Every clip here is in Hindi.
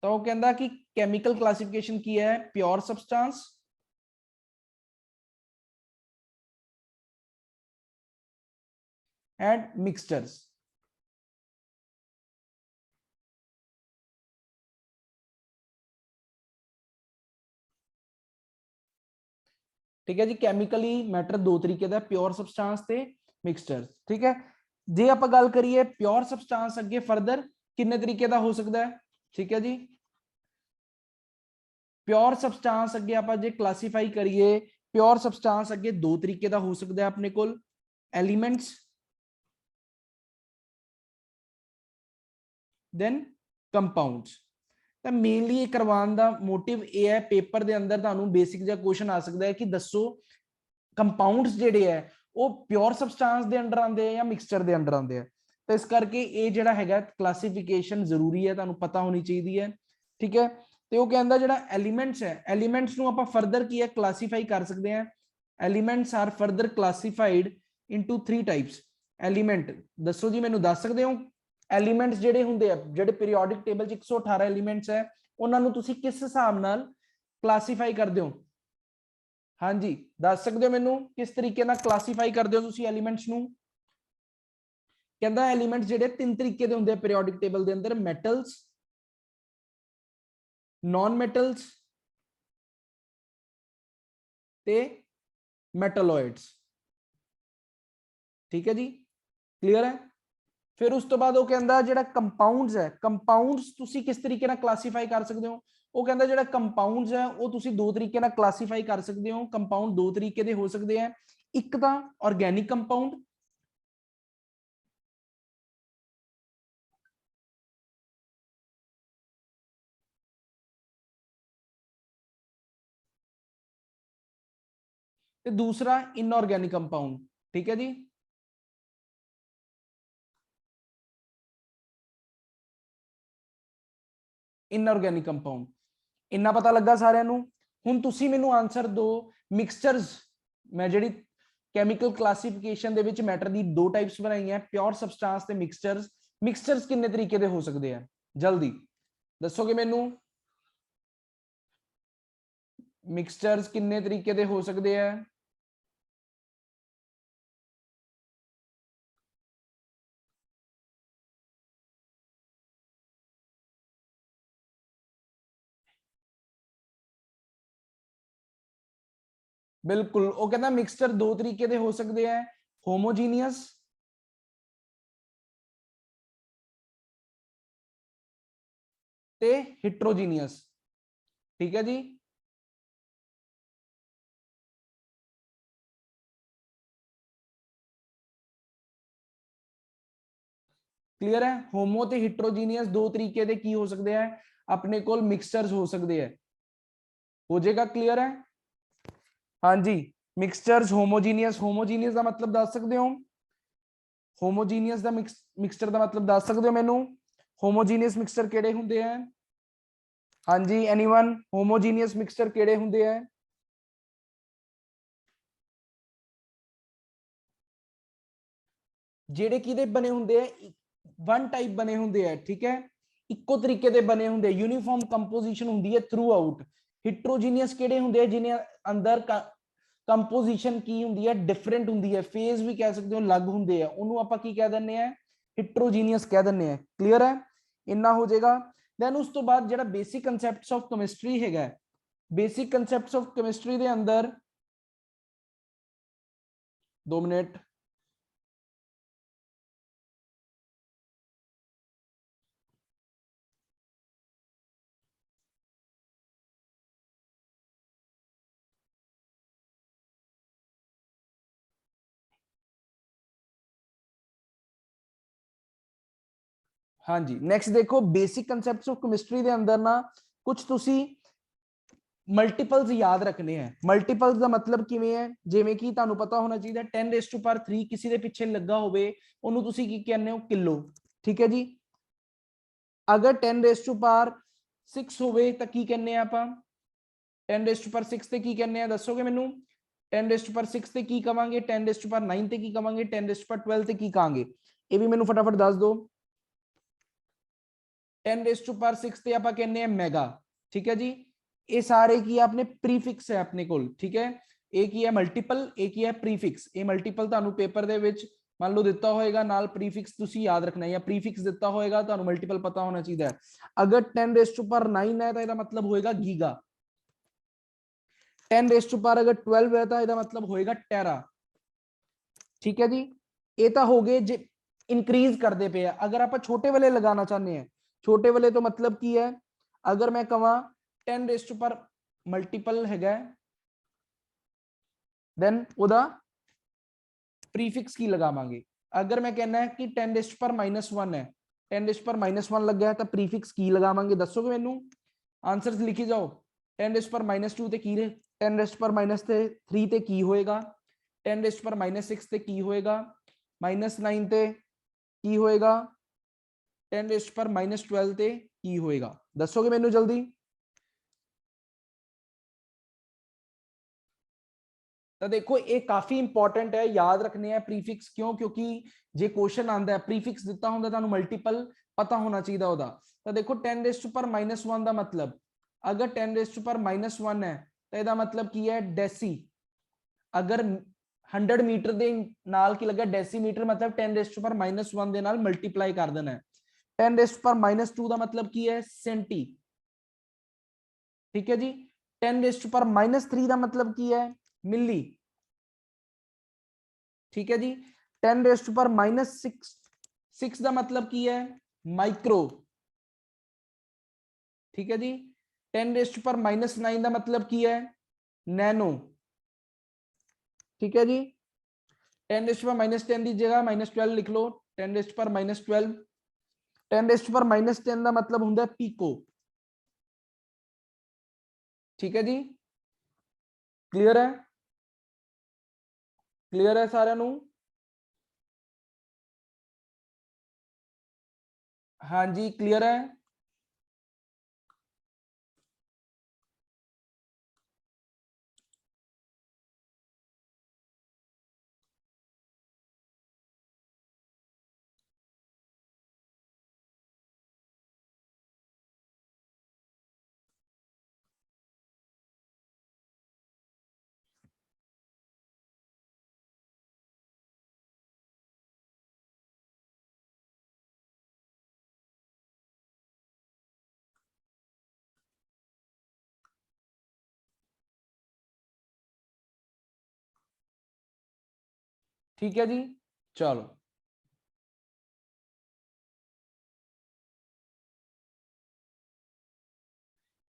तो वो कहता कि केमिकल क्लासिफिकेशन की है प्योर सबस्टांस एंड मिक्सचर्स। ठीक है जी, केमिकली मैटर दो तरीके का, प्योर सबस्टांस ते मिक्सचर्स। ठीक है, जे आप गल करिए प्योर सबस्टांस अगे फर्दर किन्ने तरीके का हो सकता है। ठीक है जी, प्योर सबस्टांस अगे आप जे क्लासीफाई करिए, प्योर सबस्टांस अगे दो तरीके का हो सकता है अपने को, एलिमेंट्स देन कंपाउंड्स। तो मेनली ये करवाने का मोटिव यह है, पेपर के अंदर तुहानू बेसिक जिहा क्वेश्चन आ सकता है कि दसो कंपाउंड्स जिहड़े है वो प्योर सबस्टांस के अंडर आते हैं या मिक्सचर के अंडर आते हैं। तो इस करके ये जिहड़ा हैगा क्लासीफिकेशन जरूरी है, तुहानू पता होनी चाहिए है। ठीक है, तो वो कहता जिहड़ा एलीमेंट्स है, एलीमेंट्स नू आपां फर्दर की है क्लासीफाई कर सकते हैं। Elements are further classified into 3 types. Element दसो जी, मैनू दस सकते हो एलीमेंट्स जिहड़े हुंदे आ, जिहड़े पीरियोडिक टेबल 118 एलीमेंट्स है, उन्हां नू तुसीं किस हिसाब नाल क्लासीफाई करदे हो? हाँ जी, दस सकते हो मैनू किस तरीके नाल क्लासीफाई करदे हो तुसीं एलीमेंट्स नू? कहंदा एलीमेंट्स जिहड़े 3 तरीके दे हुंदे आ पीरियोडिक टेबल दे अंदर, मेटल्स, नॉन मेटल्स ते मेटलॉइड्स। ठीक है जी, क्लियर है? फिर उस तो बाद वो कहंदा जिहड़ा कंपाउंड्स है, कंपाउंड्स तुसी किस तरीके नाल क्लासीफाई कर सकते हो? वो कहंदा जिहड़ा कंपाउंड्स है वो तुसी दो तरीके नाल क्लासीफाई कर सकते हो। कंपाउंड दो तरीके दे हो सकते हैं, एक तां ऑर्गेनिक कंपाउंड, ते दूसरा इनऑर्गेनिक कंपाउंड। ठीक है जी, इनऑर्गेनिक कंपाउंड। इन्ना पता लगा सारे नू? हुण तुसी मैनू आंसर दो मिक्सचर्स। मैं जिहड़ी केमिकल क्लासीफिकेशन दे विच मैटर दी दो टाइप्स बनाई है, प्योर सबस्टांस ते मिक्सचर्स। मिक्सचर्स किन्ने तरीके दे हो सकते हैं? जल्दी दसोगे मैनू मिक्सचर्स किन्ने तरीके दे हो सकते हैं? बिल्कुल, वो कहता मिक्सचर दो तरीके दे हो सकते हैं, होमोजीनियस ते हिट्रोजीनियस। ठीक है जी, क्लियर है? होमो ते हिट्रोजीनियस दो तरीके दे की हो सकते हैं अपने को, मिक्सचर्स हो सकते हैं। हो जाएगा क्लियर है? हाँ जी, मिक्सचर्स होमोजीनियस। होमोजीनियस का मतलब दस सकते हो? होमोजीनियस का मिक्सचर का मतलब दस सकते हो मैनू? होमोजीनियस मिक्सचर केड़े हुंदे हैं? हाँ जी, एनीवन? होमोजीनियस मिक्सचर केड़े हुंदे हैं? जेड़े किदे बने हुंदे हैं, वन टाइप बने हुंदे हैं। ठीक है, इक्को तरीके दे बने हुंदे, यूनिफॉर्म कंपोजिशन हुंदी है थ्रू आउट। हिट्रोजीनियस केड़े हुंदे हैं? जिन्हें अंदर कंपोजिशन की हुंदी है डिफरेंट हुंदी है, फेज भी कह सकते हो अलग हुंदे हैं, उन्होंने आपां की कह दिंदे हैं? हिट्रोजीनियस कह दिंदे हैं। क्लियर है? इन्ना हो जाएगा। देन उस तो बाद जिहड़ा बेसिक कंसैप्ट्स ऑफ केमिस्ट्री हैगा, बेसिक कंसैप्ट्स ऑफ केमिस्ट्री दे अंदर 2 मिनट। हाँ जी, नेक्स्ट देखो बेसिक कंसेप्ट्स ऑफ केमिस्ट्री के अंदर ना कुछ तुसी मल्टीपल्स याद रखने हैं। मल्टीपल्स का मतलब किवें है, जिवें कि तुहानू पता होना चाहिए 10⁻³ किसी के पीछे लगा होवे उन्होंने तुसी की कहने हो? किलो। ठीक है जी, अगर 10⁻6 होवे तो की कहने आपां? 10⁻6 ते की कहने? दसोगे मैनू? 10⁻6 ते की कवांगे? 10⁻9 ते की कवांगे? 10⁻12 ते की कहांगे? ये भी मैनू फटाफट दस दो। 10⁶ ਤੇ ਆਪਾਂ ਕਹਿੰਦੇ ਆ ਮੈਗਾ, ਠੀਕ ਹੈ ਜੀ। ਇਹ ਸਾਰੇ ਕੀ ਆ ਆਪਣੇ ਪ੍ਰੀਫਿਕਸ ਹੈ ਆਪਣੇ ਕੋਲ, ਠੀਕ ਹੈ। ਇਹ ਕੀ ਹੈ ਮਲਟੀਪਲ, ਇਹ ਕੀ ਹੈ ਪ੍ਰੀਫਿਕਸ। ਇਹ ਮਲਟੀਪਲ ਤੁਹਾਨੂੰ ਪੇਪਰ ਦੇ ਵਿੱਚ ਮੰਨ ਲਓ ਦਿੱਤਾ ਹੋਏਗਾ, ਨਾਲ ਪ੍ਰੀਫਿਕਸ ਤੁਸੀਂ ਯਾਦ ਰੱਖਣਾ, ਜਾਂ ਪ੍ਰੀਫਿਕਸ ਦਿੱਤਾ ਹੋਏਗਾ ਤੁਹਾਨੂੰ ਮਲਟੀਪਲ ਪਤਾ ਹੋਣਾ ਚਾਹੀਦਾ ਹੈ। ਅਗਰ 10⁹ ਹੈ ਤਾਂ ਇਹਦਾ ਮਤਲਬ ਹੋਏਗਾ ਗੀਗਾ। 10⁻, ਅਗਰ 12 ਹੈ ਤਾਂ ਇਹਦਾ ਮਤਲਬ ਹੋਏਗਾ ਟੈਰਾ, ਠੀਕ ਹੈ ਜੀ। ਇਹ ਤਾਂ ਹੋ ਗਏ ਜੇ इंक्रीज करते पे है। अगर आप छोटे वाले लगाना चाहते हैं, छोटे वाले तो मतलब की है, अगर मैं कहा 10⁻, मल्टीपल है देन ओदा प्रीफिक्स की लगावांगे। अगर मैं कहना है कि 10⁻⁻1 है, 10⁻⁻1 लग गया है तो प्रीफिक्स की लगावांगे, दसोगे मैनू? आंसर्स लिखी जाओ। 10⁻⁻2 ते की, 10⁻3 ते की होएगा, 10⁻6 ते की होएगा, -9 ते की होएगा, 10⁻12 ते की होएगा, दसोगे मैनू जल्दी? तो देखो ये काफी इंपॉर्टेंट है, याद रखने हैं प्रीफिक्स। क्यों? क्योंकि जे क्वेश्चन आता है प्रीफिक्स दिता होंदा तानू मल्टीपल पता होना चाहिए ओदा। तो देखो 10⁻⁻1 का मतलब, अगर 10⁻⁻1 है तो ਇਹਦਾ मतलब की है डेसी। अगर 100 मीटर ਦੇ ਨਾਲ ਕੀ ਲੱਗਾ ਡੈਸੀਮੀਟਰ, मतलब 10⁻⁻1 ਦੇ ਨਾਲ ਮਲਟੀਪਲਾਈ ਕਰ ਦੇਣਾ ਹੈ। 10⁻2 ਦਾ मतलब ਕੀ ਹੈ सेंटी, ठीक है जी। 10⁻3 ਦਾ मतलब ਕੀ ਹੈ मिली, ठीक है जी। 10⁻6 का मतलब की है माइक्रो, ठीक है जी। 10⁻9 का मतलब की है नैनो, ठीक है जी। 10⁻10 की जगह -12 लिख लो, 10⁻12। 10⁻10 का मतलब होंगे पीको, ठीक है जी। क्लियर है? क्लियर है सारे नू? हाँ जी क्लियर है। ठीक है जी, चलो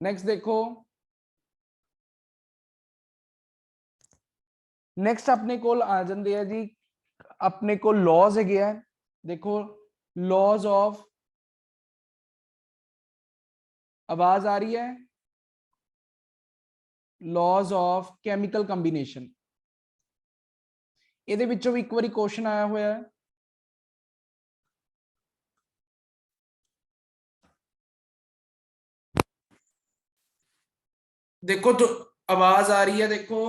नेक्स्ट देखो। नेक्स्ट अपने को आ जाते हैं जी, अपने को लॉज है। देखो लॉज ऑफ, आवाज आ रही है? लॉज ऑफ केमिकल कंबीनेशन, ਇਹਦੇ ਵਿੱਚੋਂ ਵੀ ਇੱਕ ਵਾਰੀ क्वेश्चन आया हुआ है। देखो तो आवाज आ रही है, देखो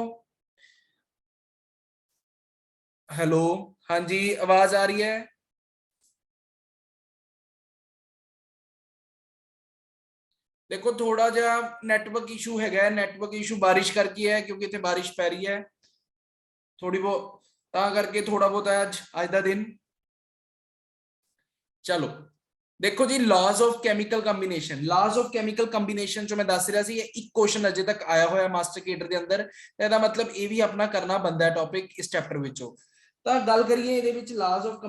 हेलो, हाँ जी आवाज आ रही है? देखो थोड़ा जा नेटवर्क इशू है, नेटवर्क इशू बारिश करके है, क्योंकि इतने बारिश पै रही है थोड़ी बहुत, करके थोड़ा बहुत आज का दिन। चलो देखो जी, laws of chemical combination, laws of chemical combination जो मैं दस रहा सी, एक क्वेश्चन अजे तक आया हुआ मास्टर केडर के अंदर, ਇਹਦਾ मतलब ये भी अपना करना बनता है टॉपिक इस चैप्टर विचों। ਤਾਂ ਗੱਲ ਕਰੀਏ ਇਹਦੇ ਵਿੱਚ ਲਾਜ਼ ਆਫ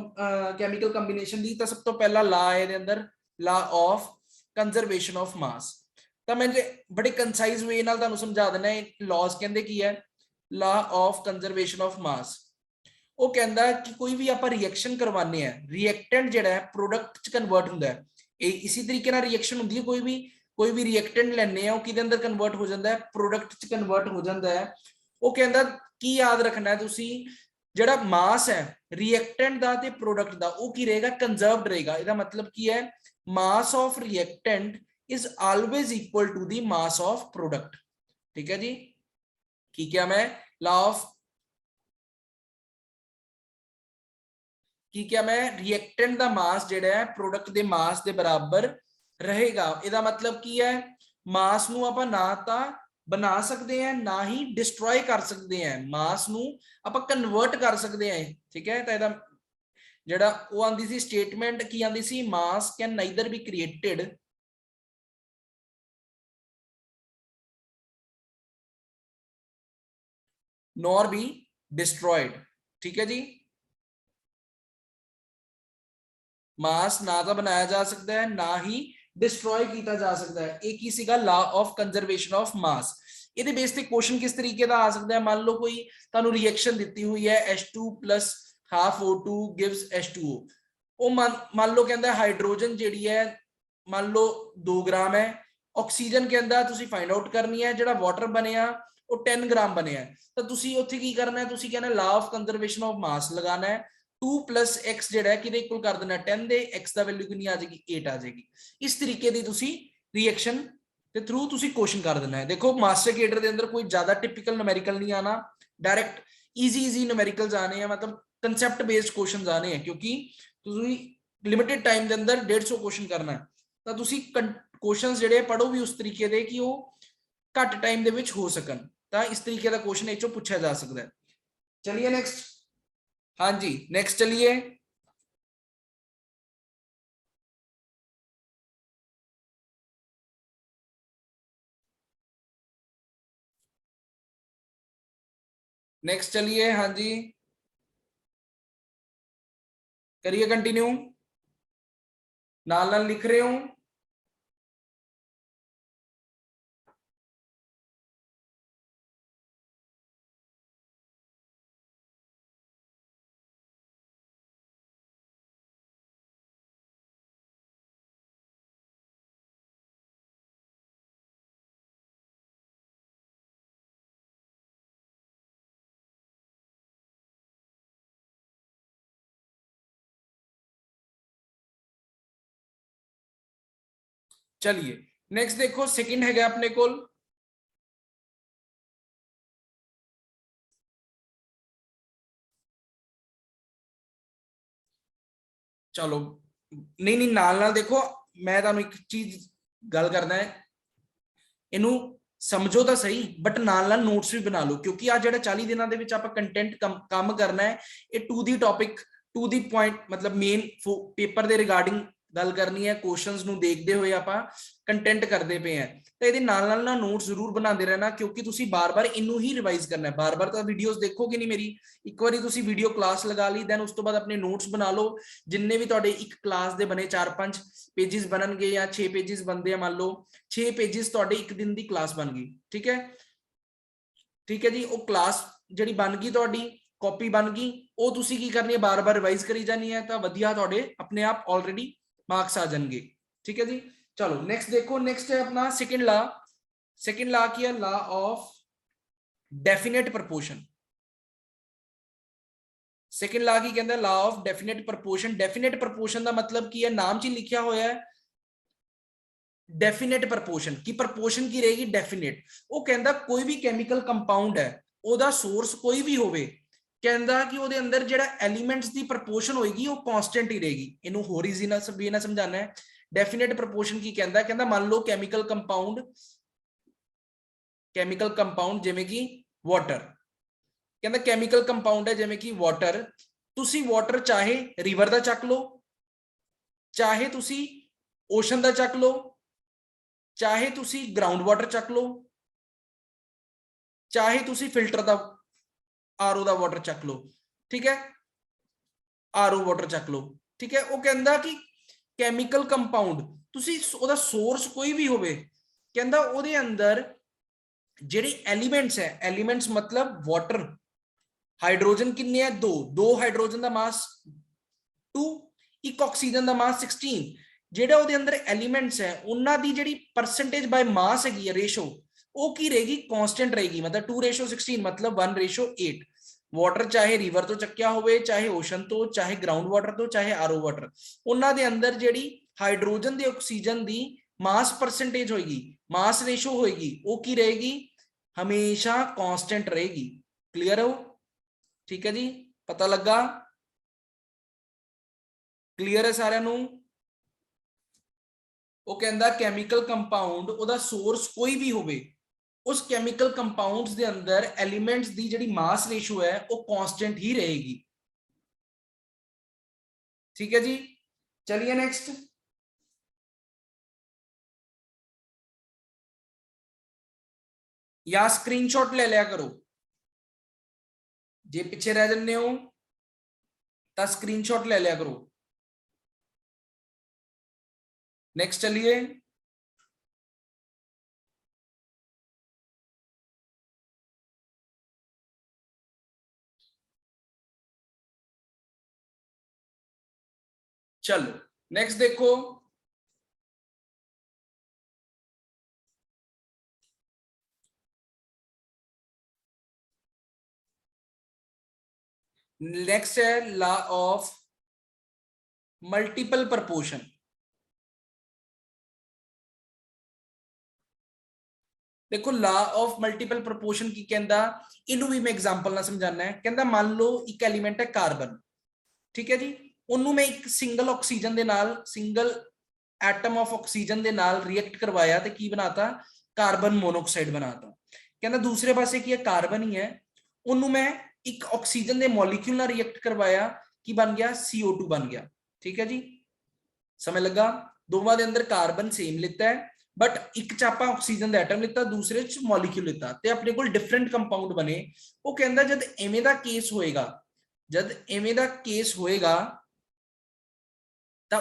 ਕੈਮੀਕਲ ਕੰਬੀਨੇਸ਼ਨ ਦੀ, ਤਾਂ ਸਭ ਤੋਂ ਪਹਿਲਾ ਲਾ ਹੈ ਇਹਦੇ ਅੰਦਰ, ਲਾ ਆਫ ਕੰਜ਼ਰਵੇਸ਼ਨ ਆਫ ਮਾਸ। ਤਾਂ ਮੈਂ ਜੇ ਬੜੇ ਕੰਸਾਈਜ਼ ਵੇ ਨਾਲ ਤੁਹਾਨੂੰ ਸਮਝਾ ਦਿੰਦਾ, ਇਹ ਲਾਜ਼ ਕਹਿੰਦੇ ਕੀ ਹੈ। ਲਾ ਆਫ ਕੰਜ਼ਰਵੇਸ਼ਨ ਆਫ ਮਾਸ ਉਹ ਕਹਿੰਦਾ ਕਿ ਕੋਈ ਵੀ ਆਪਾਂ ਰਿਐਕਸ਼ਨ ਕਰਵਾਉਂਦੇ ਆ, ਰਿਐਕਟੈਂਟ ਜਿਹੜਾ ਹੈ ਪ੍ਰੋਡਕਟ ਚ ਕਨਵਰਟ ਹੁੰਦਾ ਹੈ। ਇਹ ਇਸੇ ਤਰੀਕੇ ਨਾਲ ਰਿਐਕਸ਼ਨ ਹੁੰਦੀ ਹੈ, ਕੋਈ ਵੀ ਰਿਐਕਟੈਂਟ ਲੈਣੇ ਆ ਉਹ ਕਿਹਦੇ ਅੰਦਰ ਕਨਵਰਟ ਹੋ ਜਾਂਦਾ ਹੈ, ਪ੍ਰੋਡਕਟ ਚ ਕਨਵਰਟ ਹੋ ਜਾਂਦਾ ਹੈ। ਉਹ ਕਹਿੰਦਾ ਕੀ ਯਾਦ ਰੱਖਣਾ ਹੈ ਤੁਸੀਂ, ਜਿਹੜਾ ਮਾਸ ਹੈ ਰਿਐਕਟੈਂਟ ਦਾ ਤੇ ਪ੍ਰੋਡਕਟ ਦਾ, ਉਹ ਕੀ ਰਹੇਗਾ, ਕੰਜ਼ਰਵਡ ਰਹੇਗਾ। ਇਹਦਾ ਮਤਲਬ ਕੀ ਹੈ, mass of reactant is always equal to the mass of product. ਠੀਕ ਹੈ ਜੀ, ਕੀ ਕਿਹਾ ਮੈਂ, ਲਾ ਆਫ ਕੀ ਕਿਹਾ ਮੈਂ, ਰਿਐਕਟੈਂਟ ਦਾ ਮਾਸ ਜਿਹੜਾ ਹੈ ਪ੍ਰੋਡਕਟ ਦੇ ਮਾਸ ਦੇ ਬਰਾਬਰ ਰਹੇਗਾ। ਇਹਦਾ ਮਤਲਬ ਕੀ ਹੈ, ਮਾਸ ਨੂੰ ਆਪਾਂ ਨਾ ਤਾਂ ਬਣਾ ਸਕਦੇ हैं ना ही डिस्ट्रॉय कर सकते हैं, मास ਨੂੰ ਆਪਾਂ ਕਨਵਰਟ ਕਰ ਸਕਦੇ हैं। ठीक है, ਤਾਂ ਇਹਦਾ ਜਿਹੜਾ ਉਹ ਆਂਦੀ ਸੀ ਸਟੇਟਮੈਂਟ ਕੀ ਆਂਦੀ ਸੀ, mass can neither be created nor be destroyed. ठीक है जी, मास ना तो बनाया जा सकता है ना ही डिस्ट्रॉय किया जा सकता है। एक ही सीगा law of conservation of mass. ਇਹਦੇ ਬੇਸ ਤੇ ਕੁਐਸਚਨ ਕਿਸ ਤਰੀਕੇ ਦਾ ਆ ਸਕਦਾ ਹੈ, ਮੰਨ ਲਓ ਕੋਈ ਤੁਹਾਨੂੰ ਰਿਐਕਸ਼ਨ ਦਿੱਤੀ ਹੋਈ ਹੈ H2 plus half O2 gives H2O। ਉਹ ਮੰਨ ਲਓ ਕਹਿੰਦਾ ਹਾਈਡਰੋਜਨ ਜਿਹੜੀ ਹੈ ਮੰਨ ਲਓ 2 ਗ੍ਰਾਮ ਹੈ, ਆਕਸੀਜਨ ਕਹਿੰਦਾ ਤੁਸੀਂ ਫਾਈਂਡ ਆਊਟ ਕਰਨੀ ਹੈ, ਜਿਹੜਾ ਵਾਟਰ ਬਣਿਆ ਉਹ 10 ਗ੍ਰਾਮ ਬਣਿਆ। ਤਾਂ ਤੁਸੀਂ ਉੱਥੇ ਕੀ ਕਰਨਾ ਹੈ, ਤੁਸੀਂ ਕਹਿੰਦਾ ਲਾ ਆਫ ਕੰਜ਼ਰਵੇਸ਼ਨ ਆਫ ਮਾਸ ਲਗਾਣਾ ਹੈ। 2 plus x ਜਿਹੜਾ ਹੈ ਕਿਹਦੇ ਇਕੁਅਲ ਕਰ ਦੇਣਾ 10 ਦੇ, x ਦਾ ਵੈਲਿਊ ਕਿੰਨੀ ਆ ਜਾਏਗੀ 8 ਆ ਜਾਏਗੀ। ਇਸ ਤਰੀਕੇ ਦੀ ਤੁਸੀਂ ਰਿਐਕਸ਼ਨ ਦੇ ਥਰੂ ਤੁਸੀਂ ਕੁਐਸਚਨ ਕਰ ਦੇਣਾ ਹੈ। ਦੇਖੋ ਮਾਸਟਰ ਕੇਡਰ ਦੇ ਅੰਦਰ ਕੋਈ ਜ਼ਿਆਦਾ ਟਿਪੀਕਲ ਨੂਮੈਰੀਕਲ ਨਹੀਂ ਆਣਾ, डायरेक्ट इजी ਨੂਮੈਰੀਕਲਸ ਆਣੇ ਆ, मतलब कंसेप्ट बेस्ड क्वेश्चंस आने हैं, क्योंकि ਤੁਸੀਂ ਲਿਮਿਟਿਡ ਟਾਈਮ ਦੇ ਅੰਦਰ 150 ਕੁਐਸਚਨ ਕਰਨਾ ਹੈ। ਤਾਂ ਤੁਸੀਂ ਕੁਐਸਚਨਸ ਜਿਹੜੇ ਪੜੋ ਵੀ ਉਸ ਤਰੀਕੇ ਦੇ ਕਿ ਉਹ ਘੱਟ ਟਾਈਮ ਦੇ ਵਿੱਚ ਹੋ ਸਕਣ। ਤਾਂ ਇਸ ਤਰੀਕੇ ਦਾ ਕੁਐਸਚਨ ਇਹ ਚੋਂ ਪੁੱਛਿਆ ਜਾ ਸਕਦਾ ਹੈ। ਚਲਿए नेक्स्ट, हाँ जी नेक्स्ट चलिए। नेक्स्ट चलिए, हाँ जी करिए कंटिन्यू, नाल नाल लिख रहे हूं। चलिए नेक्स्ट देखो, सेकंड है अपने को चलो नहीं नहीं नाल नाल देखो, मैं ਤੁਹਾਨੂੰ ਇੱਕ ਚੀਜ਼ ਗੱਲ ਕਰਦਾ ਹੈ, ਇਹਨੂੰ ਸਮਝੋ ਤਾਂ ਸਹੀ ਬਟ ਨਾਲ ਨਾਲ ਨੋਟਸ ਵੀ ਬਣਾ ਲਓ, ਕਿਉਂਕਿ ਆ ਜਿਹੜਾ 40 ਦਿਨਾਂ ਦੇ ਵਿੱਚ ਆਪਾਂ ਕੰਟੈਂਟ ਕੰਮ ਕਰਨਾ ਹੈ, ਇਹ to the topic to the point मतलब ਮੇਨ ਪੇਪਰ ਦੇ ਰਿਗਾਰਡਿੰਗ ਗੱਲ ਕਰਨੀ ਹੈ। ਕੁਐਸਚਨਸ ਨੂੰ ਦੇਖਦੇ ਹੋਏ ਆਪਾਂ ਕੰਟੈਂਟ ਕਰਦੇ ਪਏ ਆ, ਤਾਂ ਇਹਦੇ ਨਾਲ ਨਾਲ ਨਾ ਨੋਟਸ ਜ਼ਰੂਰ ਬਣਾਉਂਦੇ ਰਹਿਣਾ, ਕਿਉਂਕਿ ਤੁਸੀਂ ਬਾਰ-ਬਾਰ ਇਹਨੂੰ ਹੀ ਰਿਵਾਈਜ਼ ਕਰਨਾ ਹੈ। ਬਾਰ-ਬਾਰ ਤਾਂ ਵੀਡੀਓਜ਼ ਦੇਖੋਗੇ ਨਹੀਂ ਮੇਰੀ, ਇੱਕ ਵਾਰੀ ਤੁਸੀਂ ਵੀਡੀਓ ਕਲਾਸ ਲਗਾ ਲਈ ਦੈਨ ਉਸ ਤੋਂ ਬਾਅਦ ਆਪਣੇ ਨੋਟਸ ਬਣਾ ਲਓ। ਜਿੰਨੇ ਵੀ ਤੁਹਾਡੇ ਇੱਕ ਕਲਾਸ ਦੇ ਬਣੇ 4-5 पेजेस बननगे या 6 पेजेस बनते हैं, मान लो 6 पेजेस ਤੁਹਾਡੇ ਇੱਕ ਦਿਨ ਦੀ ਕਲਾਸ ਬਣ ਗਈ। ਠੀਕ है जी, ਉਹ ਕਲਾਸ ਜਿਹੜੀ ਬਣ ਗਈ ਤੁਹਾਡੀ ਕਾਪੀ ਬਣ ਗਈ, ਉਹ ਤੁਸੀਂ ਕੀ ਕਰਨੀ ਹੈ ਬਾਰ-ਬਾਰ ਰਿਵਾਈਜ਼ ਕਰੀ ਜਾਣੀ ਹੈ, ਤਾਂ ਵਧੀਆ ਤੁਹਾਡੇ ਆਪਣੇ ਆਪ ਆਲਰੇਡੀ ਮਾਰक्स ਆ ਜਾਣਗੇ। ठीक है जी, चलो नेक्स्ट देखो, नेक्स्ट है अपना सेकंड लॉ। सेकंड लॉ की है law of definite proportion. Second law की कहता है law of definite proportion. Definite proportion का मतलब की है, नाम च लिखा होया है डेफिनेट प्रपोर्शन की, प्रपोर्शन की रहेगी डेफिनेट। वो कहता कोई भी केमिकल कंपाउंड है ओदा सोर्स कोई भी होवे, कहता कि ਉਹਦੇ ਅੰਦਰ ਜਿਹੜਾ एलिमेंट्स ਦੀ प्रपोर्शन होएगी वो कांस्टेंट ही रहेगी। इनू होर इजी ना वे ना समझाना है। डेफिनेट प्रपोर्शन की कहता मान लो केमिकल कंपाउंड जिवें कि वाटर, कहता केमिकल कंपाउंड है जिवें कि वाटर, तुसी वाटर चाहे रिवर दा चक लो, चाहे तुसी ओशन दा चक लो, चाहे तुसी ग्राउंड वाटर चक लो, चाहे तुसी फिल्टर दा आरओ दा वाटर चक लो। ठीक है, आरओ वाटर चक लो। ठीक है, वो कहता कि केमिकल कंपाउंड तुसी ओदा सोर्स कोई भी होवे, कहता ओदे अंदर जेडी एलिमेंट्स है, एलिमेंट्स मतलब वाटर, हाइड्रोजन किन्ने है 2 हाइड्रोजन दा मास 2, एक ऑक्सीजन दा मास 16। जेड़ा ओदे अंदर एलिमेंट्स है उन्हां दी जेडी परसेंटेज बाय मास हैगी रेशो वो की रहेगी कांस्टेंट रहेगी, मतलब 2:16 मतलब 1:8। वाटर चाहे रिवर तो चक्या होवे, चाहे ओशन तो, चाहे ग्राउंड वाटर तो, चाहे आरओ वाटर, उन्हां दे अंदर जेडी हाइड्रोजन ते ऑक्सीजन दी मास परसेंटेज होएगी, मास रेशो होएगी, वो की रहेगी हमेशा कांस्टेंट रहेगी। क्लियर हो? ठीक है जी, पता लगा? क्लियर है सारे नू? ਉਹ ਕਹਿੰਦਾ ਕੈਮੀਕਲ ਕੰਪਾਊਂਡ ਉਹਦਾ ਸੋਰਸ ਕੋਈ ਵੀ ਹੋਵੇ, ਉਸ ਕੈਮੀਕਲ ਕੰਪਾਊਂਡਸ ਦੇ ਅੰਦਰ ਐਲੀਮੈਂਟਸ ਦੀ ਜਿਹੜੀ ਮਾਸ ਰੇਸ਼ੋ ਹੈ ਉਹ ਕਾਂਸਟੈਂਟ ਹੀ ਰਹੇਗੀ। ठीक है जी, चलिए नेक्स्ट। या स्क्रीनशॉट ले लिया करो, जे पीछे रह जाते हो तो स्क्रीनशॉट ले लिया करो। नेक्स्ट चलिए, चलो नेक्स्ट देखो, नेक्स्ट है लॉ ऑफ मल्टीपल प्रपोर्शन। देखो लॉ ऑफ मल्टीपल प्रपोर्शन की कहता, इनू भी मैं एग्जांपल ना समझाना है। कहता मान लो एक एलिमेंट है कार्बन, ठीक है जी, ਉਹਨੂੰ मैं एक सिंगल ऑक्सीजन ਦੇ ਨਾਲ, सिंगल एटम ऑफ ऑक्सीजन ਦੇ ਨਾਲ रिएक्ट करवाया तो की बनाता, कार्बन मोनोऑक्साइड बनाता। कहता दूसरे पासे की है कार्बन ही है, ਉਹਨੂੰ मैं एक ऑक्सीजन ਦੇ मॉलिक्यूल ਨਾਲ रिएक्ट करवाया, की बन गया CO2 बन गया। ठीक है जी, समझ लगा? दोवां दे अंदर कार्बन सेम लिता है, बट एक च आपां ऑक्सीजन दा एटम लिता, दूसरे च मॉलिक्यूल लिता, ते अपने कोल डिफरेंट कंपाउंड बने। वो कहंदा जद एवें दा केस होएगा, जद एवें दा केस होएगा ਤਾਂ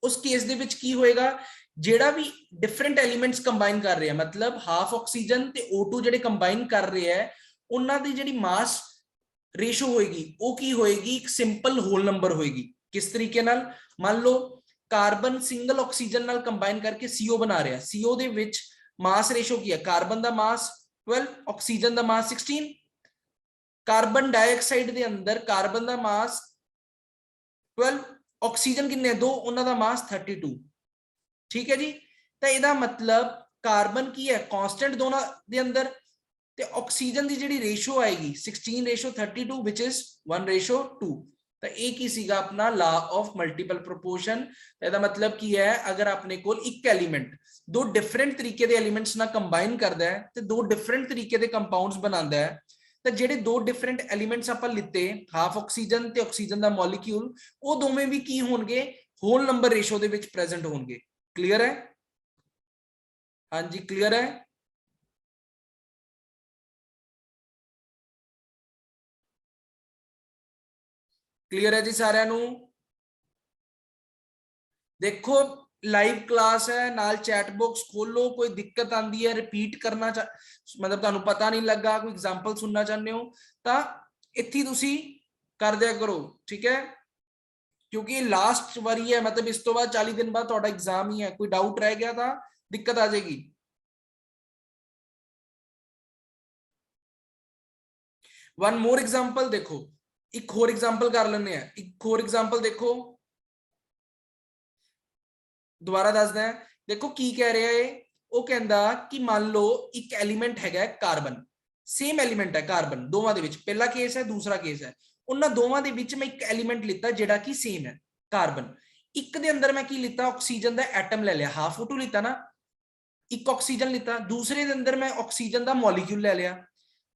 उस केस ਦੇ ਵਿੱਚ ਕੀ ਹੋਏਗਾ, ਜਿਹੜਾ ਵੀ डिफरेंट एलिमेंट्स कंबाइन कर रहे हैं, मतलब हाफ ऑक्सीजन ਤੇ O2 ਜਿਹੜੇ कंबाइन कर रहे हैं, ਉਹਨਾਂ ਦੀ ਜਿਹੜੀ मास रेशो होएगी वो की होएगी, एक सिंपल होल नंबर होएगी। किस तरीके नाल, मान लो कार्बन सिंगल ऑक्सीजन नाल कंबाइन करके CO बना रहा है, CO ਦੇ ਵਿੱਚ मास रेशो की है, कार्बन ਦਾ मास 12, ऑक्सीजन ਦਾ मास 16, कार्बन डाइऑक्साइड ਦੇ अंदर कार्बन ਦਾ मास 12, ऑक्सीजन किन्ने 2, उन्हां दा मास 32। ठीक है जी, तो ਇਹਦਾ मतलब कार्बन की है कांस्टेंट दोनों दे अंदर, ते ऑक्सीजन दी जिहड़ी रेशो आएगी 16:32 विच इज 1:2। तो ये की सीगा अपना लॉ ऑफ मल्टीपल प्रोपोर्शन। ਇਹਦਾ मतलब की है, अगर अपने कोल एक एलिमेंट दो डिफरेंट तरीके दे एलिमेंट्स ना कंबाइन करदा है ते दो डिफरेंट तरीके दे कंपाउंड्स बनांदा है, तो ਜਿਹੜੇ दो डिफरेंट एलिमेंट्स ਆਪਾਂ ਲਿੱਤੇ, ਹਾਫ ਆਕਸੀਜਨ ਤੇ ਆਕਸੀਜਨ ਦਾ ਮੋਲੀਕਿਊਲ, ਉਹ ਦੋਵੇਂ ਵੀ ਕੀ ਹੋਣਗੇ, ਹੋਲ ਨੰਬਰ ਰੇਸ਼ੋ ਦੇ ਵਿੱਚ ਪ੍ਰੈਜ਼ੈਂਟ ਹੋਣਗੇ। क्लियर है? हाँ जी क्लियर है? क्लियर है जी सारिਆਂ ਨੂੰ? देखो लाइव क्लास है, नाल चैट बॉक्स खोलो, कोई दिक्कत आती है रिपीट करना मतलब तुहानू पता नहीं लगा, कोई एग्जाम्पल सुनना चाहते हो तो इत्थे तुसी कर दिया करो। ठीक है, क्योंकि लास्ट वारी है, मतलब इस तो बाद 40 दिन बाद तुहाडा एग्जाम ही है, कोई डाउट रह गया था दिक्कत आ जाएगी। वन मोर एग्जाम्पल देखो, एक होर एग्जाम्पल कर लेने हैं, एक होर एग्जाम्पल देखो, दोबारा दसदा है। देखो की कह रहा है, वो कहंदा कि मान लो एक एलिमेंट है कार्बन, सेम एलिमेंट है कार्बन, दोवां दे विच पहला केस है दूसरा केस है, उन्हां दोवां दे विच मैं एक एलिमेंट लिता जिहड़ा कि सेम है कार्बन, एक दे अंदर मैं की लिता, ऑक्सीजन दा एटम ले लिया, हाफ O2 लिता ना, एक ऑक्सीजन लिता, दूसरे दे अंदर मैं ऑक्सीजन दा मॉलिक्यूल ले लिया,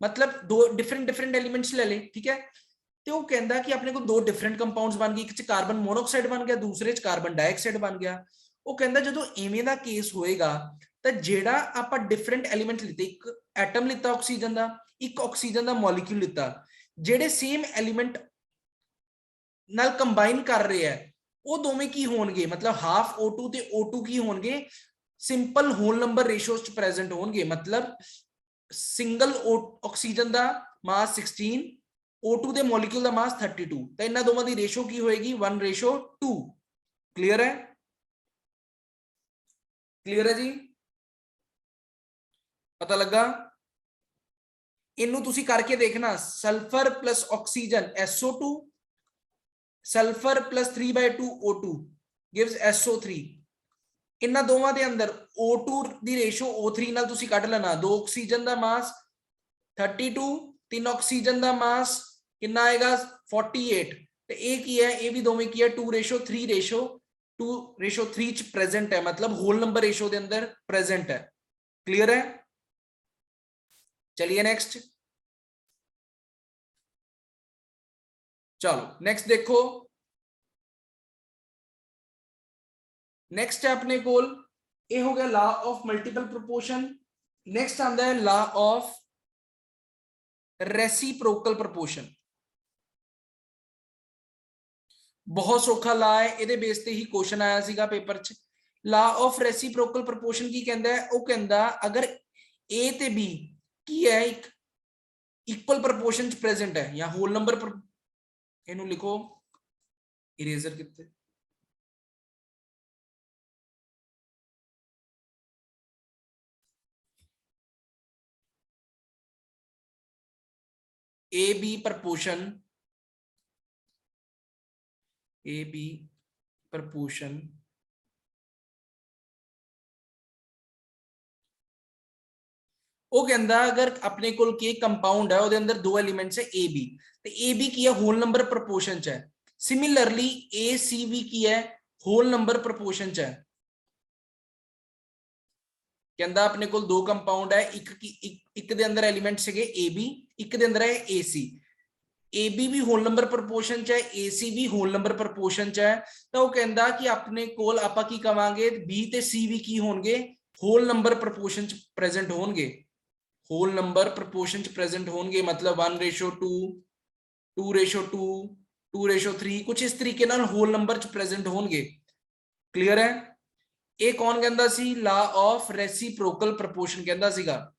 मतलब दो डिफरेंट एलिमेंट्स ले ले। ठीक है, तो वो कहंदा कि अपने को दो डिफरेंट कंपाउंड्स बन गए, एक च कार्बन मोनोऑक्साइड बन गया, दूसरे च कार्बन डाइऑक्साइड बन गया। वो कहंदा जदों इवें दा केस होएगा तो जेड़ा आपां डिफरेंट एलिमेंट लिते, एक एटम लिता ऑक्सीजन दा, एक ऑक्सीजन दा मॉलिक्यूल लिता, जेड़े सेम एलिमेंट नाल कंबाइन कर रहे हैं, वो दोवें की होणगे, मतलब हाफ O2 ते O2 की होणगे, सिंपल होल नंबर रेशोस च प्रेजेंट होणगे, मतलब सिंगल ऑक्सीजन दा मास 16, O2 दे मॉलिक्यूल दा मास 32, तो इन्हां दोवां दी रेशो की होएगी 1:2। क्लियर है? क्लियर है जी, पता लगा? इनू तुसी करके देखना, sulphur plus oxygen SO2, sulphur plus 3/2 O2 gives SO3। इन्हां दोवां दे अंदर O2 दी रेशो O3 नाल तुसी कढ लेना, दो ऑक्सीजन दा मास 32, तीन ऑक्सीजन दा मास कितना आएगा 48, ते ए की है, ए भी दोवें की है 2:3:2 2:3 च प्रेजेंट है, मतलब होल नंबर रेशो के अंदर प्रेजेंट है। क्लियर है? चलिए नेक्स्ट, चलो नेक्स्ट देखो। नेक्स्ट है अपने कोल, ये हो गया law of multiple proportion. Next आता है लॉ ऑफ रेसिप्रोकल प्रोपोर्शन। बहुत सौखा ला है, ਇਹਦੇ ਬੇਸ ਤੇ ਹੀ क्वेश्चन आया ਸੀਗਾ पेपर च। ला ऑफ रेसिप्रोकल प्रोपोर्शन की कहता है, वो कहता अगर ए ते बी की है एक इक्वल प्रोपोर्शन च प्रेजेंट है, या होल नंबर इनू लिखो, इरेजर कितने A B proportion, A B proportion वो कहता अगर अपने को कंपाउंड है ਉਹਦੇ अंदर दो एलिमेंट्स है ए बी, तो ए बी की है होल नंबर प्रपोर्शन च है। सिमिलरली ए सी बी की है होल नंबर प्रपोर्शन च है। कहता अपने को दो कंपाउंड है, एक दे अंदर एलिमेंट से ए बी, एक दे अंदर है ए सी। ए बी भी होल नंबर प्रपोर्शन च है, ए सी भी होल नंबर प्रपोर्शन च है। तो वो कहता कि अपने कोल आपां की कवांगे बी ते सी भी की होणगे होल नंबर प्रपोर्शन च प्रेजेंट होणगे, होल नंबर प्रपोर्शन च प्रेजेंट होंगे, मतलब 1:2, 2:2, 2:3, कुछ इस तरीके नाल होल नंबर च प्रेजेंट होंगे। क्लियर है? ये कौन कहता सी? लॉ ऑफ रेसिप्रोकल प्रोपोर्शन कहता सीगा।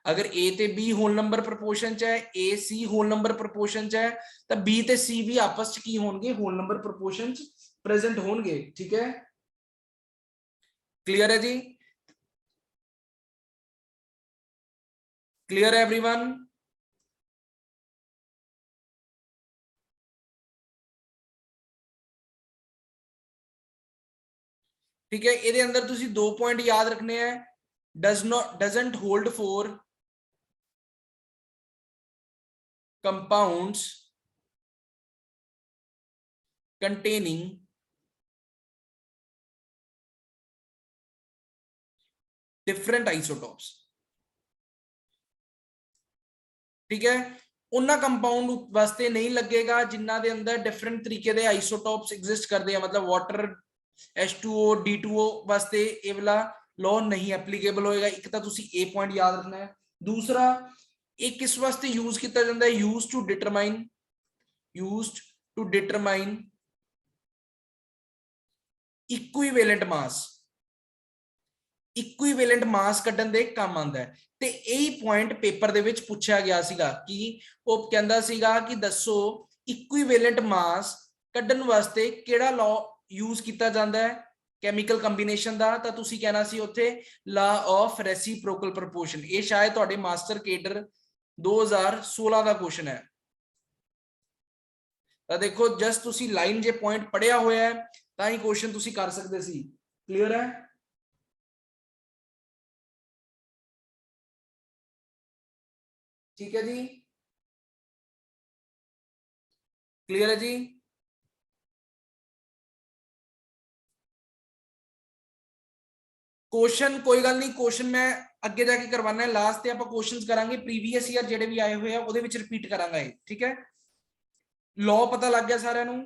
अगर ए ते बी होल नंबर प्रपोर्शन च है, ए सी होल नंबर प्रपोर्शन च है, तो बी ते सी भी आपस च की होंगे होल नंबर प्रपोर्शन च प्रेजेंट होंगे। ठीक है, क्लियर है जी? क्लियर है एवरीवन? ठीक है, ਇਹਦੇ अंदर ਤੁਸੀਂ दो पॉइंट याद रखने हैं। doesn't hold for compounds containing different isotopes। ठीक है, उन्ना कंपाउंड वास्ते नहीं लगेगा जिन्ना दे अंदर डिफरेंट तरीके दे आइसोटॉप्स एग्जिस्ट करते हैं, मतलब वाटर H2O D2O वास्ते ये वाला लॉ नहीं एप्लीकेबल होएगा। एक तो तुसी ए पॉइंट याद रखना है। दूसरा, एक किस वास्ते यूज किया जाता है? Used to determine equivalent mass, equivalent mass कड्ढण दे काम आंदा है। ते यही पॉइंट पेपर दे विच पूछा गया सीगा कि वो कहंदा सीगा कि दसो इक्विवेलेंट मास कड्ढण वास्ते किहड़ा लॉ यूज किया जाता है केमिकल कंबीनेशन दा। तां तुसीं कहना सी उत्थे लॉ ऑफ रेसिप्रोकल प्रोपोर्शन। ये शायद तुहाडे मास्टर केडर 2016 का क्वेश्चन है। तो देखो जस्ट तुसीं लाइन जे पॉइंट पढ़िया होया है तां ही क्वेश्चन तुसीं कर सकदे सी। क्लियर है? ठीक है जी, क्लियर है जी? क्वेश्चन कोई गल नहीं, क्वेश्चन मैं अगे जाके करवाना है। लास्ट ते आपां क्वेश्चंस करांगे प्रीवियस ईयर जेडे भी आए हुए हैं ਉਹਦੇ ਵਿੱਚ रिपीट करांगा ये। ठीक है, लॉ पता लग गया साਰਿਆਂ ਨੂੰ?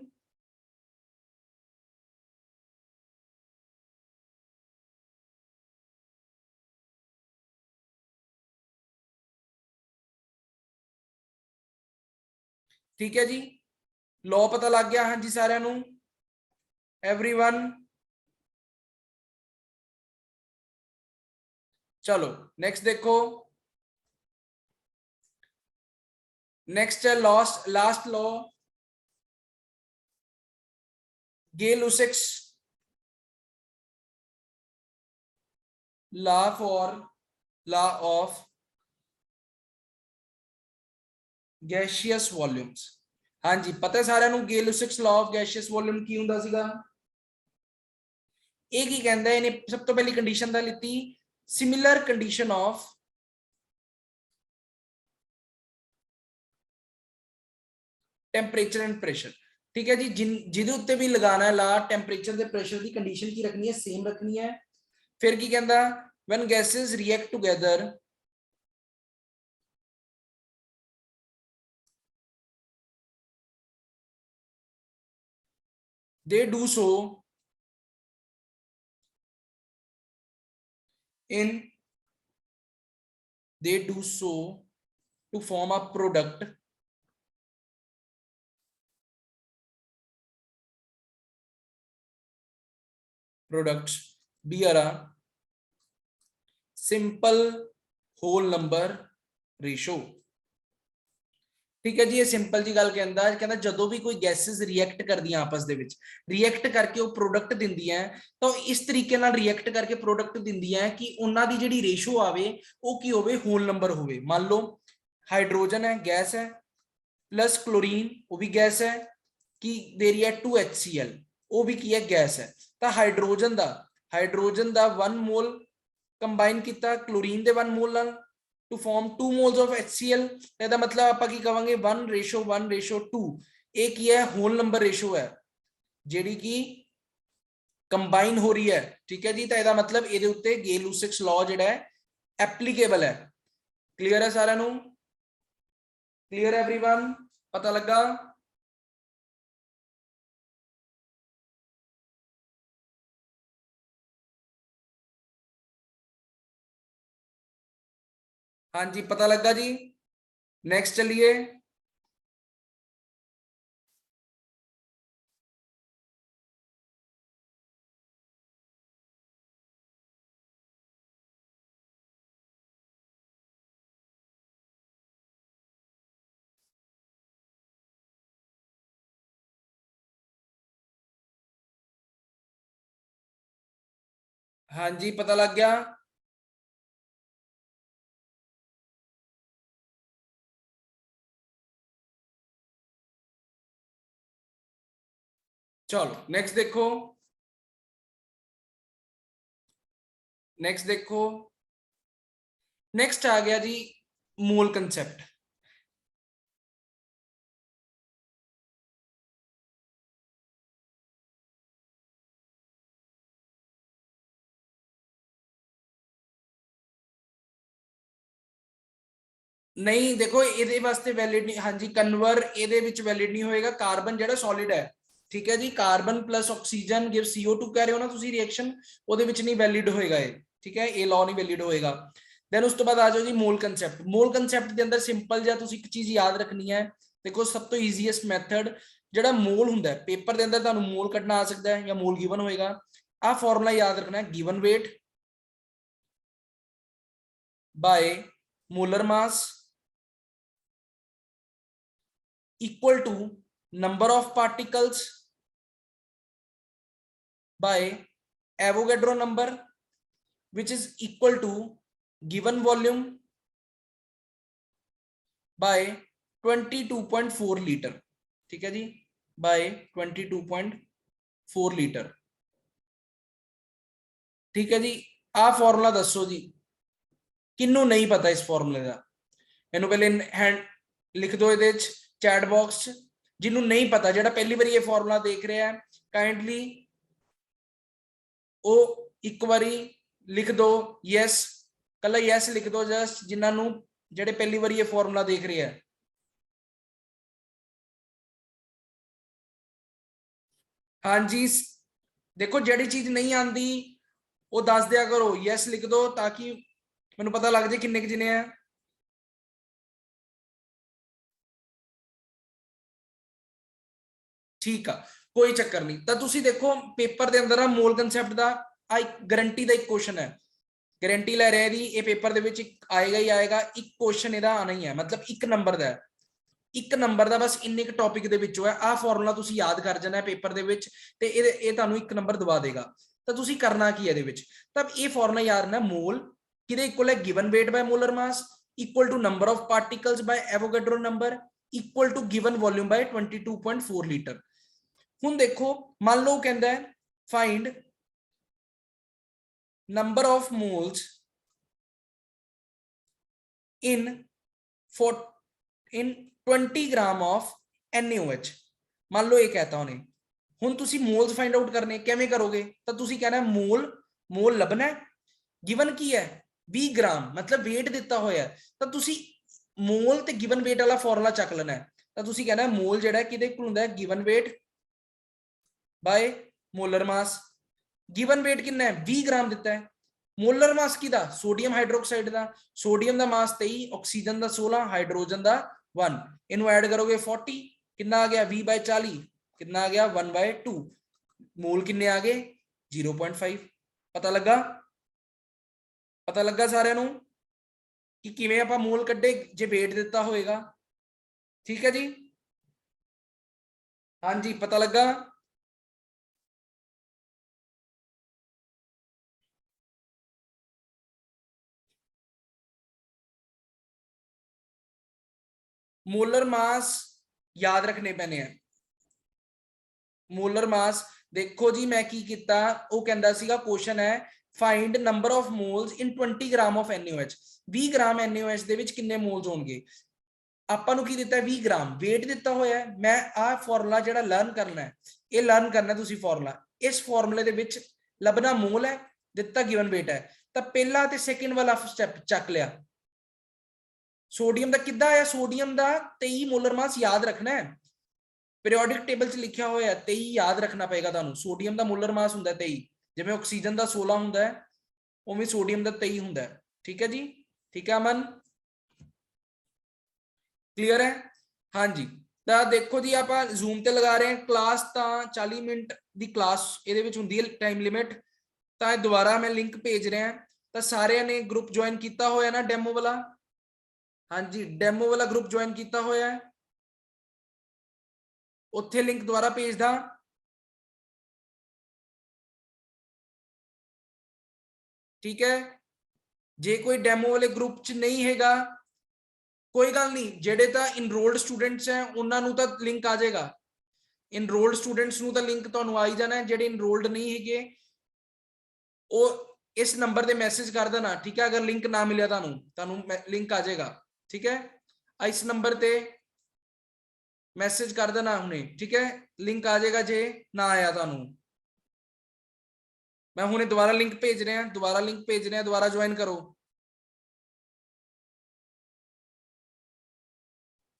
ठीक है जी, लॉ पता लग गया? हाँ जी साਰਿਆਂ ਨੂੰ, एवरीवन? चलो नेक्स्ट देखो, नेक्स्ट है last law, Gay-Lussac's law of gaseous volumes. हाँ जी, पता है साਰਿਆਂ ਨੂੰ Gay-Lussac's law of gaseous volume की ਹੁੰਦਾ ਸੀਗਾ? ਇਹ ਕੀ ਕਹਿੰਦਾ? ਇਹਨੇ ਸਭ ਤੋਂ ਪਹਿਲੀ ਕੰਡੀਸ਼ਨ ਦਾ ਲਿੱਤੀ similar condition of temperature and pressure. ठीक है जी। जिदे उत्ते भी लगाना है ला, टेंपरेचर ते प्रेशर की कंडीशन की रखनी है, सेम रखनी है। फिर की कहंदा, when gases react together they do so in they do so to form a product products bear a simple whole number ratio। ठीक है जी, ये सिंपल जी गल कहंदा है, कहंदा जदों भी कोई गैसेस रिएक्ट करदियां आपस दे विच, रिएक्ट करके वो प्रोडक्ट दिंदियां, तो इस तरीके नाल रिएक्ट करके प्रोडक्ट दिंदियां कि उन्हां दी जिहड़ी रेशो आवे वो की होवे, होल नंबर होवे। मान लो हाइड्रोजन है, गैस है, प्लस क्लोरीन वो भी गैस है, कि दे रही है 2HCl वो भी की है गैस है। तो हाइड्रोजन दा 1 मोल कंबाइन किया क्लोरीन दे 1 मोल नाल to form 2 moles of HCl। ਇਹਦਾ मतलब ਆਪਾਂ ਕੀ ਕਵਾਂਗੇ 1:1:2। ਇਹ ਕੀ ਹੈ, ਹੋਲ ਨੰਬਰ ਰੇਸ਼ੋ ਹੈ ਜਿਹੜੀ ਕਿ ਕੰਬਾਈਨ ਹੋ ਰਹੀ ਹੈ। ਠੀਕ ਹੈ ਜੀ, ਤਾਂ ਇਹਦਾ ਮਤਲਬ ਇਹਦੇ ਉੱਤੇ ਗੇ-ਲੂਸਿਕਸ ਲਾਅ ਜਿਹੜਾ ਹੈ ਐਪਲੀਕੇਬਲ ਹੈ। ਕਲੀਅਰ ਹੈ ਸਾਰਿਆਂ ਨੂੰ? ਕਲੀਅਰ ਹੈ एवरीवन? ਪਤਾ ਲੱਗਾ? हाँ जी, पता लगा जी। नेक्स्ट चलिए। हाँ जी, पता लग गया। चलो नेक्स्ट देखो, नेक्स्ट देखो। नेक्स्ट आ गया जी मोल कंसेप्ट। नहीं देखो, ये वास्ते वैलिड नहीं। हाँ जी, कन्वर ये वैलिड नहीं होएगा। कार्बन जो सॉलिड है, ठीक है जी, carbon plus oxygen give CO2 कह रहे हो ना तुसी रिएक्शन, ਉਹਦੇ ਵਿੱਚ नहीं वैलिड होएगा ये। ठीक है, ये लॉ नहीं वैलिड होएगा। देन उस तो बाद आ जाओ जी मोल कंसेप्ट। मोल कंसेप्ट के अंदर सिंपल जिहा तुसी एक चीज याद रखनी है। देखो सब तो ईजीएस्ट मैथड ਜਿਹੜਾ मोल ਹੁੰਦਾ है, पेपर के अंदर ਤੁਹਾਨੂੰ मोल ਕੱਢਣਾ आ सकता है या मोल गिवन होएगा। आ फॉर्मूला याद रखना है, given weight by molar mass equal to number of particles by Avogadro number, which is equal to given volume by 22.4 litre. ठीक है जी, by 22.4 लीटर। ठीक है जी, आ फॉर्मूला दसो जी किन्नू नहीं पता इस फॉर्मूले का। इनू पहले हैंड लिख दो ये चैट बॉक्स। जिन्हों नहीं पता, जो पहली बार ये फॉर्मूला देख रहे हैं, काइंडली वो एक बारी लिख दो यस, कला यस लिख दो जस्ट जिन्होंने जेडे पहली बार ये फॉर्मूला देख रहे हैं। हाँ जी, देखो जेडी चीज नहीं आती वो दस दिया करो, यस लिख दो ताकि मैनू पता लग जाए किन्ने जिने हैं। ठीक है, कोई चक्कर नहीं। तो तुसी देखो पेपर के अंदर मोल कंसैप्ट का गारंटी का एक क्वेश्चन है, गारंटी लै रहे ये पेपर दे विच आएगा ही आएगा। एक क्वेश्चन इहदा आना ही है, मतलब एक नंबर का, एक नंबर का बस इन्ने क टॉपिक दे विचों है। आ फॉर्मूला तुसी याद कर जाना है पेपर दे विच, ते ये तुहानू एक नंबर दवा देगा। तो तुसी करना की है तब ये फॉर्मूला याद रखना, मोल किहदे इक्वल है, given weight by molar mass equal to number of particles by Avogadro number equal to given volume by 22.4 litre. हुण देखो मान लो कहंदा है find number of moles in 20 gram of NaOH। मान लो ये कहता उन्हें हुण तुसी मोल्स फाइंड आउट करने किवें करोगे तो तुसी कहना मोल मोल लभना है गिवन की है 20 ग्राम मतलब वेट दिता होया तो तुसी मोल ते गिवन वेट वाला फॉर्मूला चक लेना है तो तुसी कहना मोल जिहड़ा किहदे कोल हुंदा है given weight by molar mass given weight कितना है 20 ग्राम दिता है मोलर मास किदा सोडियम हाइड्रोक्साइड का सोडियम का मास 23 ऑक्सीजन का 16 हाइड्रोजन का 1 इनू ऐड करोगे 40 कितना आ गया 20/40 कितना आ गया 1/2 मोल किन्ने आ गए 0.5 पता लगा सारे नू कि किवें आपां मोल कड्डे जे वेट दिता होएगा ठीक है जी हाँ जी पता लगा मोलर मास याद रखने पैने हैं मोलर मास देखो जी मैं की किता वो कहंदा सीगा क्वेश्चन है find number of moles in 20 gram of NaOH 20 gram NaOH दे विच किन्ने मोल्स होणगे ਆਪਾਂ ਨੂੰ ਕੀ ਦਿੱਤਾ 20 ग्राम वेट ਦਿੱਤਾ ਹੋਇਆ ਹੈ ਮੈਂ ਆ ਫਾਰਮੂਲਾ ਜਿਹੜਾ ਲਰਨ ਕਰਨਾ ਹੈ ਇਹ ਲਰਨ ਕਰਨਾ ਤੁਸੀਂ ਫਾਰਮੂਲਾ ਇਸ ਫਾਰਮੂਲੇ ਦੇ ਵਿੱਚ ਲੱਭਣਾ ਮੋਲ ਹੈ ਦਿੱਤਾ ਗਿਵਨ weight ਹੈ ਤਾਂ ਪਹਿਲਾ ਤੇ ਸੈਕਿੰਡ ਵਾਲਾ ਸਟੈਪ ਚੱਕ ਲਿਆ सोडियम ਦਾ ਕਿੱਦਾਂ ਆਇਆ सोडियम ਦਾ 23 ਮੋਲਰ ਮਾਸ ਯਾਦ ਰੱਖਣਾ ਹੈ ਪੀਰੀਓਡਿਕ ਟੇਬਲ 'ਚ ਲਿਖਿਆ ਹੋਇਆ 23 ਯਾਦ ਰੱਖਣਾ ਪਏਗਾ ਤੁਹਾਨੂੰ सोडियम ਦਾ ਮੋਲਰ ਮਾਸ ਹੁੰਦਾ 23 ਜਿਵੇਂ ਆਕਸੀਜਨ ਦਾ 16 ਹੁੰਦਾ ਹੈ ਉਵੇਂ सोडियम ਦਾ 23 ਹੁੰਦਾ ਹੈ ठीक है जी ठीक है अमन क्लियर है हाँ जी तो देखो जी आप जूम ते लगा रहे हैं क्लास तो 40 मिनट की क्लास ये टाइम लिमिट तो दोबारा मैं लिंक भेज रहा हैं तो सारे ने ग्रुप ज्वाइन किया होया ना डेमो वाला हाँ जी डेमो वाला ग्रुप ज्वाइन किया होया है उत्थे लिंक दोबारा भेज दा ठीक है जे कोई डेमो वाले ग्रुप च नहीं हैगा कोई गल नहीं जेडे तो इनरोल्ड स्टूडेंट्स हैं उन्होंने तो लिंक आ जाएगा इनरोल्ड स्टूडेंट्स तो लिंक तो आ ही जाना है जेडे इनरोल्ड नहीं है वो इस नंबर पे मैसेज कर देना ठीक है अगर लिंक ना मिले तो लिंक आ जाएगा ठीक है इस नंबर पे मैसेज कर देना हमने ठीक है लिंक आ जाएगा जे ना आया तो मैं हमने दोबारा लिंक भेज रहे हैं दोबारा ज्वाइन करो